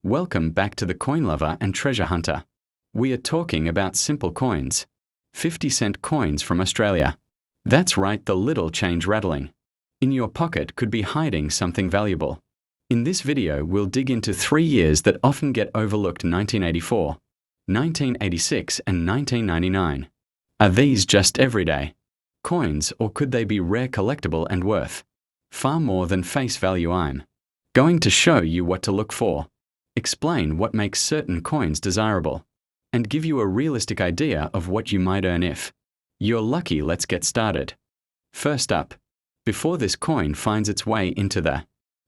Welcome back to the coin lover and treasure hunter. We are talking about simple coins. 50-cent coins from Australia. That's right, the little change rattling in your pocket could be hiding something valuable. In this video, we'll dig into 3 years that often get overlooked: 1984, 1986, and 1999. Are these just everyday coins, or could they be rare, collectible, and worth far more than face value? I'm going to show you what to look for, explain what makes certain coins desirable, and give you a realistic idea of what you might earn if you're lucky. Let's get started. First up, before this coin finds its way into the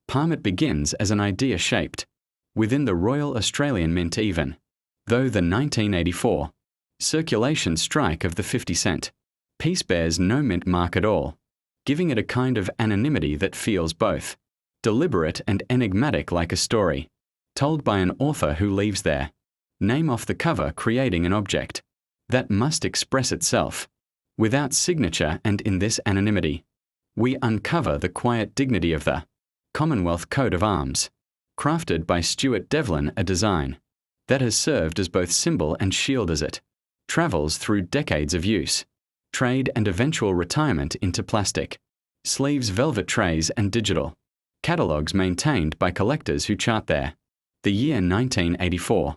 palm, it begins as an idea shaped within the Royal Australian Mint. Even though the 1984 circulation strike of the 50-cent piece bears no mint mark at all, giving it a kind of anonymity that feels both deliberate and enigmatic, like a story told by an author who leaves their name off the cover, creating an object that must express itself without signature. And in this anonymity, we uncover the quiet dignity of the Commonwealth coat of arms, crafted by Stuart Devlin, a design that has served as both symbol and shield as it travels through decades of use, trade, and eventual retirement into plastic sleeves, velvet trays, and digital catalogues maintained by collectors who chart there. The year 1984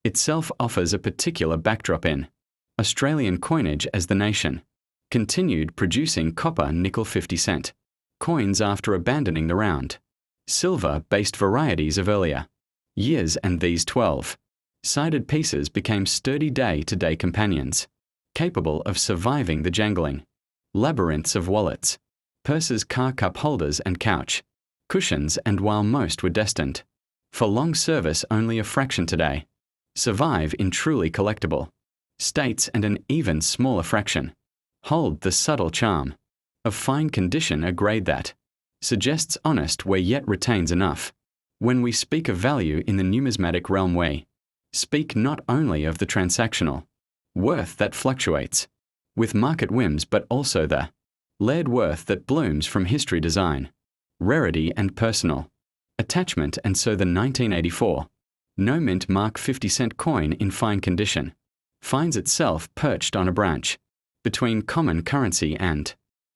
itself offers a particular backdrop in Australian coinage, as the nation continued producing copper nickel 50-cent coins after abandoning the round silver-based varieties of earlier years, and these 12-sided pieces became sturdy day-to-day companions, capable of surviving the jangling labyrinths of wallets, purses, car cup holders, and couch cushions. And while most were destined for long service, only a fraction today survive in truly collectible states, and an even smaller fraction hold the subtle charm of fine condition, a grade that suggests honest wear yet retains enough. When we speak of value in the numismatic realm, we speak not only of the transactional worth that fluctuates with market whims, but also the layered worth that blooms from history, design, rarity, and personal attachment. And so the 1984 no mint mark 50-cent coin in fine condition finds itself perched on a branch between common currency and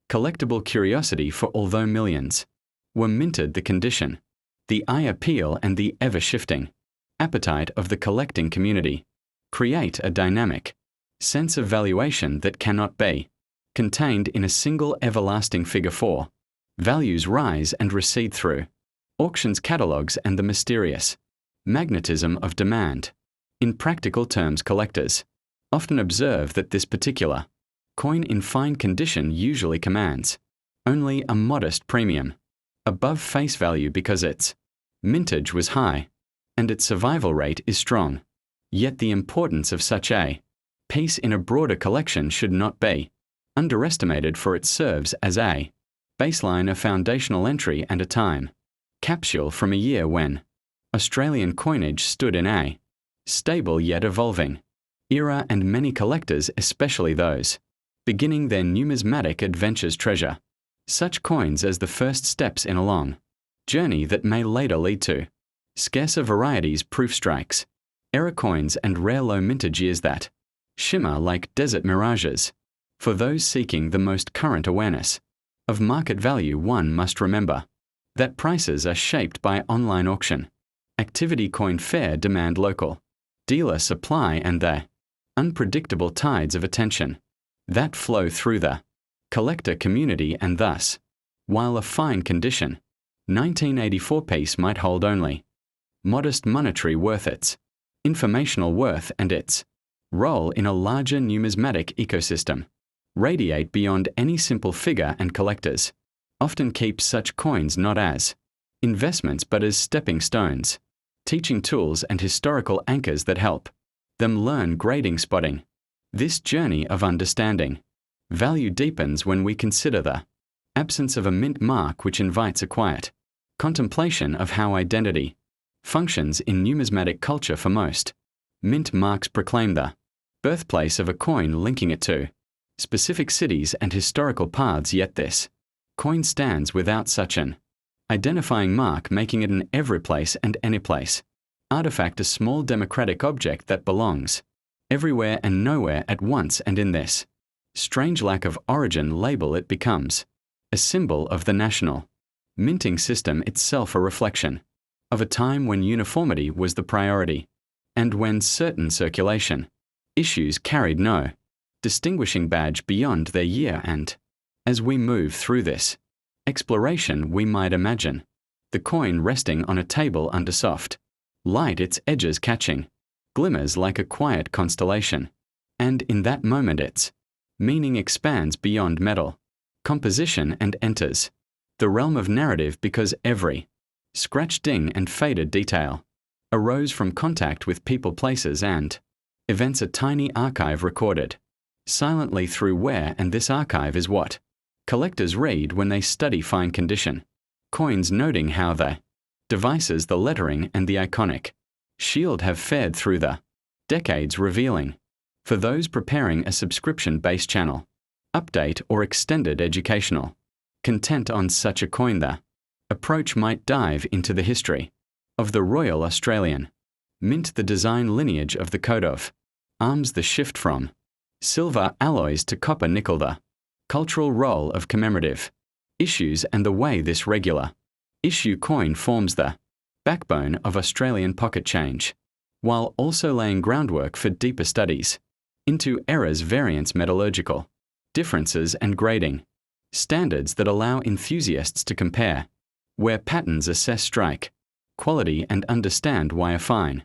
collectible curiosity. For although millions were minted, the condition, the eye appeal, and the ever-shifting appetite of the collecting community create a dynamic sense of valuation that cannot be contained in a single everlasting figure. For values rise and recede through auctions, catalogues, and the mysterious magnetism of demand. In practical terms, collectors often observe that this particular coin in fine condition usually commands only a modest premium above face value because its mintage was high and its survival rate is strong. Yet the importance of such a piece in a broader collection should not be underestimated, for it serves as a baseline, a foundational entry, and a time capsule from a year when Australian coinage stood in a stable yet evolving era, and many collectors, especially those beginning their numismatic adventures, treasure such coins as the first steps in a long journey that may later lead to scarcer varieties, proof strikes, era coins, and rare low mintage years that shimmer like desert mirages. For those seeking the most current awareness of market value, one must remember that prices are shaped by online auction activity, coin fair demand, local dealer supply, and the unpredictable tides of attention that flow through the collector community. And thus, while a fine condition 1984 piece might hold only modest monetary worth, its informational worth and its role in a larger numismatic ecosystem radiate beyond any simple figure, and collectors often keep such coins not as investments but as stepping stones, teaching tools, and historical anchors that help them learn grading, spotting. This journey of understanding value deepens when we consider the absence of a mint mark, which invites a quiet contemplation of how identity functions in numismatic culture. For most, mint marks proclaim the birthplace of a coin, linking it to specific cities and historical paths, yet this coin stands without such an identifying mark, making it an every place and any place Artifact, a small democratic object that belongs everywhere and nowhere at once, and in this strange lack of origin label it becomes a symbol of the national minting system, itself a reflection of a time when uniformity was the priority, and when certain circulation issues carried no distinguishing badge beyond their year. And as we move through this exploration, we might imagine the coin resting on a table under soft light, its edges catching glimmers like a quiet constellation, and in that moment its meaning expands beyond metal composition and enters the realm of narrative, because every scratched ding and faded detail arose from contact with people, places, and events, a tiny archive recorded silently through wear. And this archive is what collectors read when they study fine condition coins, noting how the devices, the lettering, and the iconic shield have fared through the decades, revealing for those preparing a subscription-based channel update or extended educational content on such a coin, the approach might dive into the history of the Royal Australian Mint, the design lineage of the coat of arms, the shift from silver alloys to copper nickel, the cultural role of commemorative issues, and the way this regular issue coin forms the backbone of Australian pocket change, while also laying groundwork for deeper studies into eras, variants, metallurgical differences, and grading standards that allow enthusiasts to compare where patterns, assess strike quality, and understand why a fine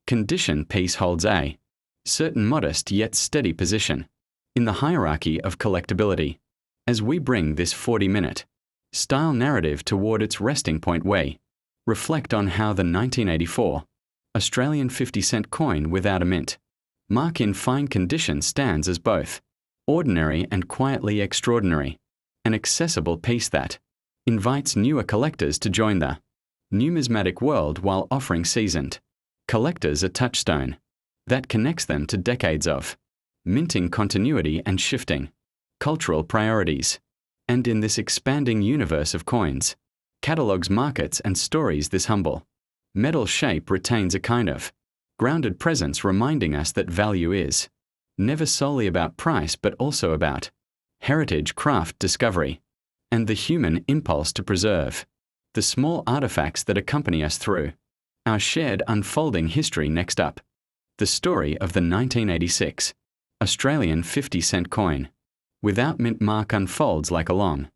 condition piece holds a certain modest yet steady position in the hierarchy of collectability. As we bring this 40-minute style narrative toward its resting point, we reflect on how the 1984 Australian 50-cent coin without a mint mark in fine condition stands as both ordinary and quietly extraordinary, an accessible piece that invites newer collectors to join the numismatic world while offering seasoned collectors a touchstone that connects them to decades of minting continuity and shifting cultural priorities. And in this expanding universe of coins, catalogs, markets, and stories, this humble metal shape retains a kind of grounded presence, reminding us that value is never solely about price but also about heritage, craft, discovery, and the human impulse to preserve the small artifacts that accompany us through our shared unfolding history. Next up, the story of the 1986 Australian 50-cent coin without mint mark unfolds like a long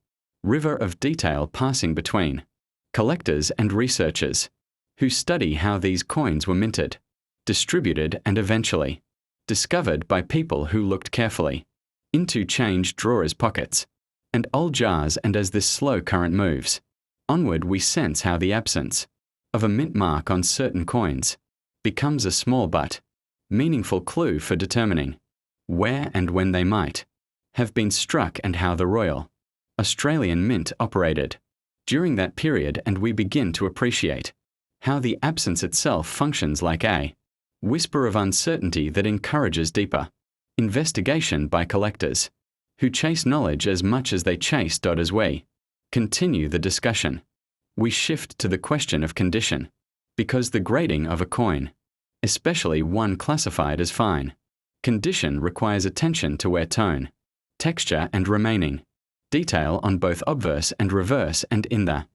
river of detail passing between collectors and researchers who study how these coins were minted, distributed, and eventually discovered by people who looked carefully into change drawers, pockets, and old jars. And as this slow current moves onward, we sense how the absence of a mint mark on certain coins becomes a small but meaningful clue for determining where and when they might have been struck, and how the Royal Australian Mint operated during that period. And we begin to appreciate how the absence itself functions like a whisper of uncertainty that encourages deeper investigation by collectors who chase knowledge as much as they chase. As we continue the discussion, we shift to the question of condition, because the grading of a coin, especially one classified as fine condition, requires attention to wear, tone, texture, and remaining detail on both obverse and reverse. And in the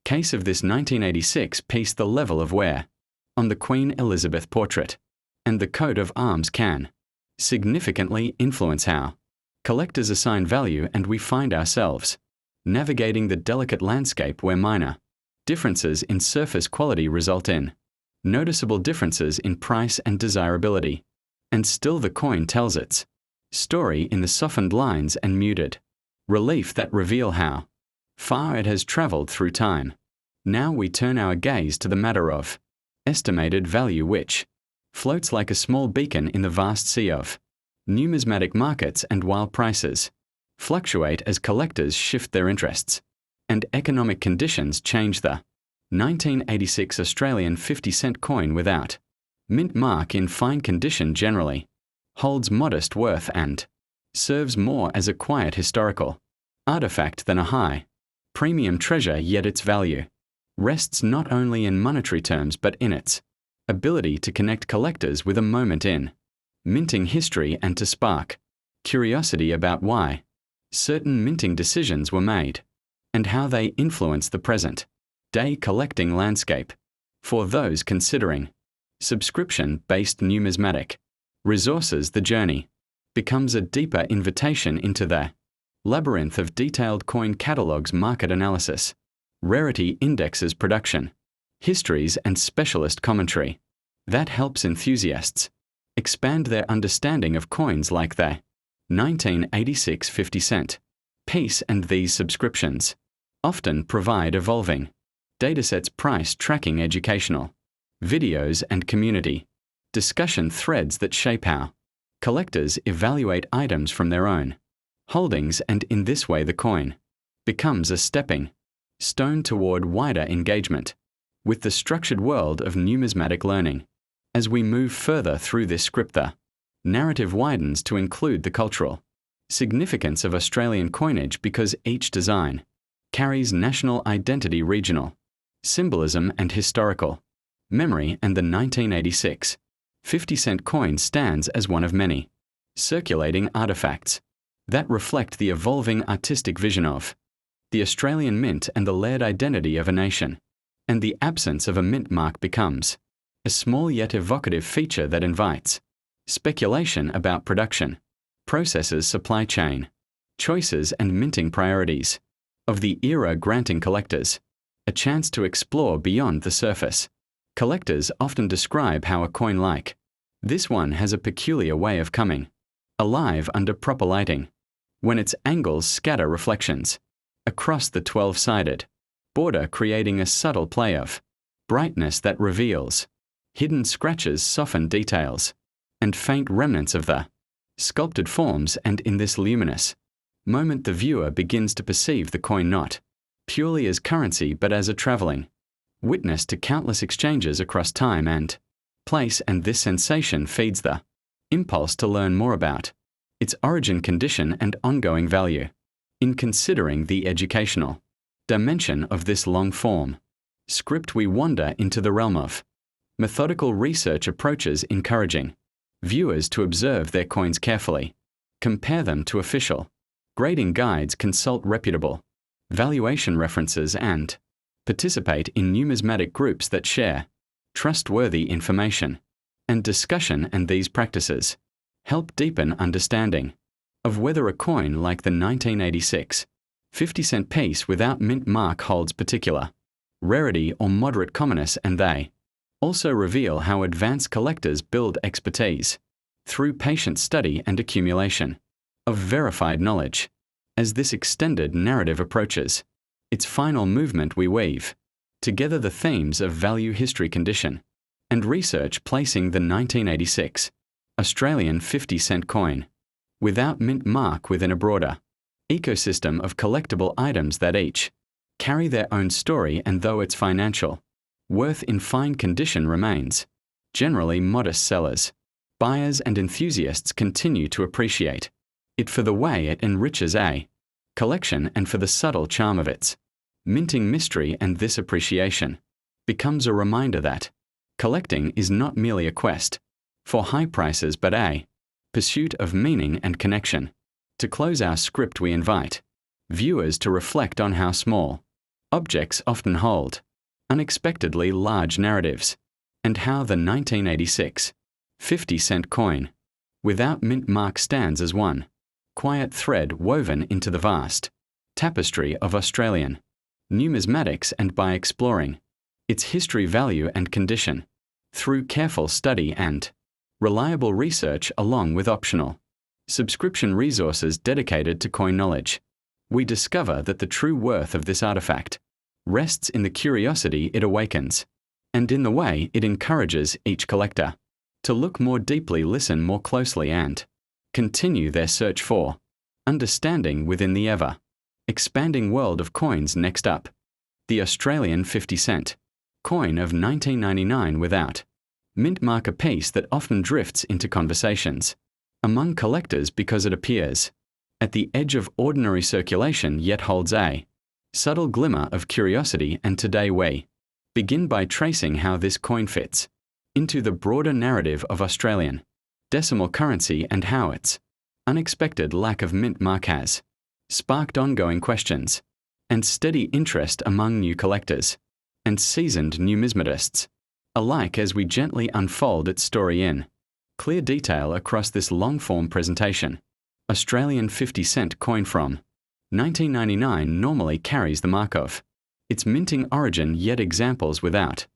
case of this 1986 piece, the level of wear on the Queen Elizabeth portrait and the coat of arms can significantly influence how collectors assign value, and we find ourselves navigating the delicate landscape where minor differences in surface quality result in noticeable differences in price and desirability. And still the coin tells its story in the softened lines and muted relief that reveal how far it has traveled through time. Now we turn our gaze to the matter of estimated value, which floats like a small beacon in the vast sea of numismatic markets. And while prices fluctuate as collectors shift their interests and economic conditions change, the 1986 Australian 50-cent coin without mint mark in fine condition generally holds modest worth and serves more as a quiet historical artifact than a high premium treasure. Yet its value rests not only in monetary terms but in its ability to connect collectors with a moment in minting history and to spark curiosity about why certain minting decisions were made and how they influence the present day collecting landscape. For those considering subscription-based numismatic resources, the journey becomes a deeper invitation into the labyrinth of detailed coin catalogs, market analysis, rarity indexes, production histories, and specialist commentary that helps enthusiasts expand their understanding of coins like the 1986 50-cent piece. And these subscriptions often provide evolving datasets, price tracking, educational videos, and community discussion threads that shape how collectors evaluate items from their own holdings, and in this way the coin becomes a stepping stone toward wider engagement with the structured world of numismatic learning. As we move further through this script, the narrative widens to include the cultural significance of Australian coinage because each design carries national identity, regional symbolism, and historical memory, and the 1986 50-cent coin stands as one of many circulating artifacts that reflect the evolving artistic vision of the Australian mint and the layered identity of a nation. And the absence of a mint mark becomes a small yet evocative feature that invites speculation about production processes, supply chain choices, and minting priorities of the era, granting collectors a chance to explore beyond the surface. Collectors often describe how a coin like this one has a peculiar way of coming alive under proper lighting, when its angles scatter reflections across the 12-sided border, creating a subtle play of brightness that reveals hidden scratches, soften details, and faint remnants of the sculpted forms. And in this luminous moment, the viewer begins to perceive the coin not purely as currency but as a traveling witness to countless exchanges across time and place. And this sensation feeds the impulse to learn more about its origin, condition, and ongoing value. In considering the educational dimension of this long-form script, we wander into the realm of methodical research approaches, encouraging viewers to observe their coins carefully, compare them to official grading guides, consult reputable valuation references, and participate in numismatic groups that share trustworthy information and discussion. And these practices help deepen understanding of whether a coin like the 1986 50-cent piece without mint mark holds particular rarity or moderate commonness. And they also reveal how advanced collectors build expertise through patient study and accumulation of verified knowledge. As this extended narrative approaches its final movement, we weave together the themes of value, history, condition, and research, placing the 1986 Australian 50-cent coin without mint mark within a broader ecosystem of collectible items that each carry their own story. And though its financial worth in fine condition remains generally modest, sellers, buyers, and enthusiasts continue to appreciate it for the way it enriches a collection and for the subtle charm of its minting mystery. And this appreciation becomes a reminder that collecting is not merely a quest for high prices but a pursuit of meaning and connection. To close our script, we invite viewers to reflect on how small objects often hold unexpectedly large narratives, and how the 1986 50-cent coin without mint mark stands as one quiet thread woven into the vast tapestry of Australian numismatics. And by exploring its history, value, and condition through careful study and reliable research, along with optional subscription resources dedicated to coin knowledge, we discover that the true worth of this artifact rests in the curiosity it awakens and in the way it encourages each collector to look more deeply, listen more closely, and continue their search for understanding within the ever-expanding world of coins. Next up, the Australian 50-cent coin of 1999 without mint mark, a piece that often drifts into conversations among collectors because it appears at the edge of ordinary circulation yet holds a subtle glimmer of curiosity. And today we begin by tracing how this coin fits into the broader narrative of Australian decimal currency and how its unexpected lack of mint mark has sparked ongoing questions and steady interest among new collectors and seasoned numismatists alike as we gently unfold its story in clear detail across this long-form presentation. Australian 50-cent coin from 1999 normally carries the mark of its minting origin, yet examples without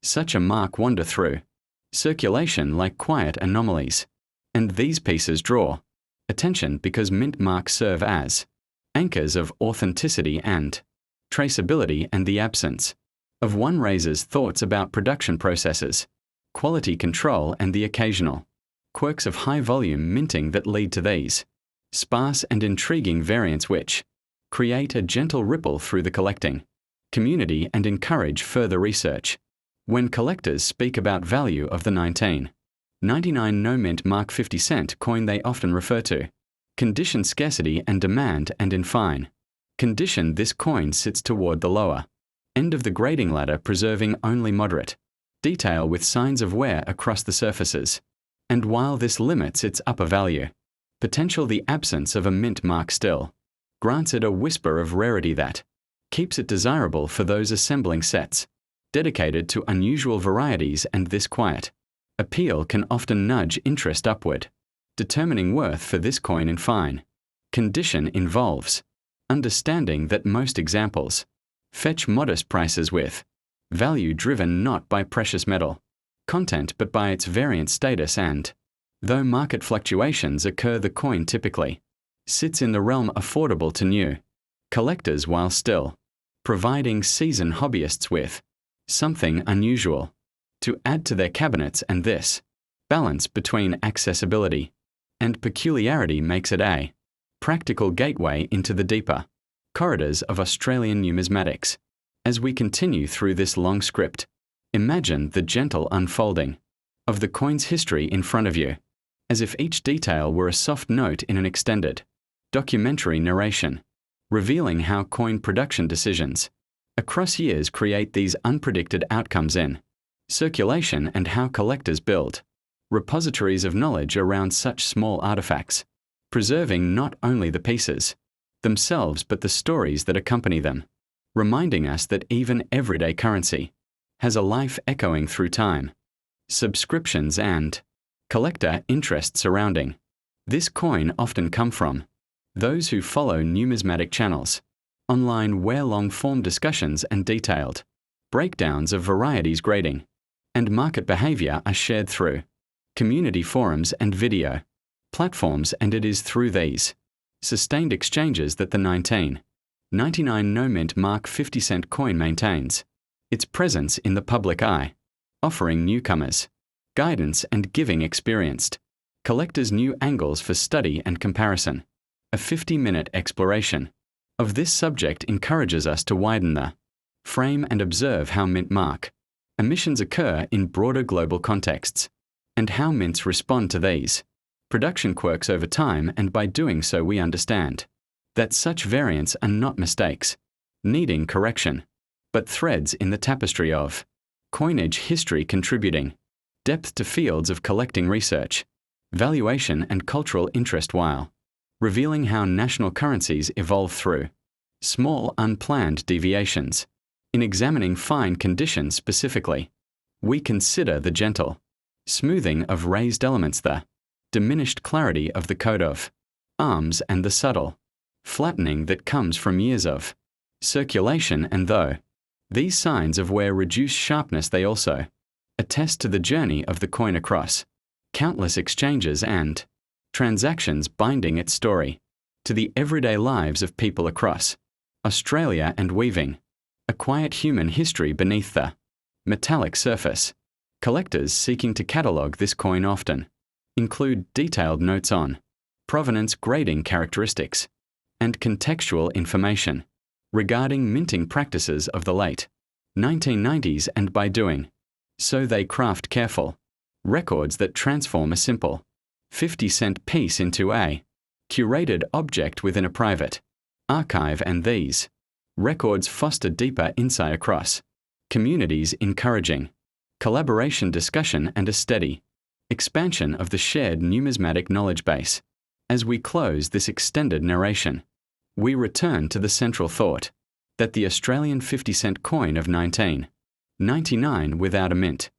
such a mark wander through circulation like quiet anomalies, and these pieces draw attention because mint marks serve as anchors of authenticity and traceability, and the absence of one raises thoughts about production processes, quality control, and the occasional quirks of high-volume minting that lead to these sparse and intriguing variants which create a gentle ripple through the collecting community and encourage further research. When collectors speak about value of the 1999 no-mint mark 50-cent coin, they often refer to condition, scarcity, and demand, and in fine condition this coin sits toward the lower end of the grading ladder, preserving only moderate detail with signs of wear across the surfaces. And while this limits its upper value potential, the absence of a mint mark still grants it a whisper of rarity that keeps it desirable for those assembling sets dedicated to unusual varieties, and this quiet appeal can often nudge interest upward. Determining worth for this coin in fine condition involves understanding that most examples fetch modest prices, with value driven not by precious metal content but by its variant status, and though market fluctuations occur, the coin typically sits in the realm affordable to new collectors while still providing seasoned hobbyists with something unusual to add to their cabinets, and this balance between accessibility and peculiarity makes it a practical gateway into the deeper corridors of Australian numismatics. As we continue through this long script, imagine the gentle unfolding of the coin's history in front of you, as if each detail were a soft note in an extended documentary narration, revealing how coin production decisions across years create these unpredicted outcomes in circulation, and how collectors build repositories of knowledge around such small artifacts, preserving not only the pieces themselves but the stories that accompany them, reminding us that even everyday currency has a life echoing through time, subscriptions, and collector interest surrounding this coin often come from those who follow numismatic channels online, where long-form discussions and detailed breakdowns of varieties, grading, and market behavior are shared through community forums and video platforms, and it is through these sustained exchanges that the 1999 no-mint mark 50-cent coin maintains its presence in the public eye, offering newcomers guidance and giving experienced collectors new angles for study and comparison. A 50-minute exploration of this subject encourages us to widen the frame and observe how mint mark emissions occur in broader global contexts, and how mints respond to these production quirks over time, and by doing so we understand that such variants are not mistakes needing correction, but threads in the tapestry of coinage history, contributing depth to fields of collecting research, valuation, and cultural interest, while revealing how national currencies evolve through small unplanned deviations. In examining fine conditions specifically, we consider the gentle smoothing of raised elements, the diminished clarity of the coat of arms, and the subtle flattening that comes from years of circulation, and though these signs of wear reduce sharpness, they also attest to the journey of the coin across countless exchanges and transactions, binding its story to the everyday lives of people across Australia and weaving a quiet human history beneath the metallic surface. Collectors seeking to catalogue this coin often include detailed notes on provenance, grading characteristics, and contextual information regarding minting practices of the late 1990s, and by doing so they craft careful records that transform a simple 50-cent piece into a curated object within a private archive, and these records foster deeper insight across communities, encouraging collaboration, discussion, and a steady expansion of the shared numismatic knowledge base. As we close this extended narration, we return to the central thought that the Australian 50-cent coin of 1999 without a mint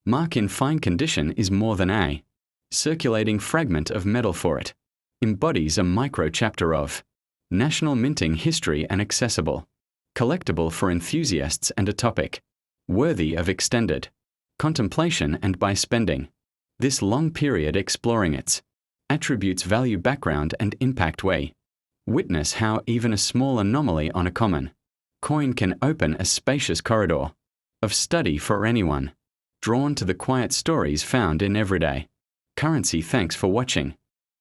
mark in fine condition is more than a circulating fragment of metal, for it embodies a micro-chapter of national minting history, and accessible, collectible for enthusiasts, and a topic worthy of extended contemplation, and by spending this long period exploring its attributes, value, background, and impact, we witness how even a small anomaly on a common coin can open a spacious corridor of study for anyone drawn to the quiet stories found in everyday currency. Thanks for watching.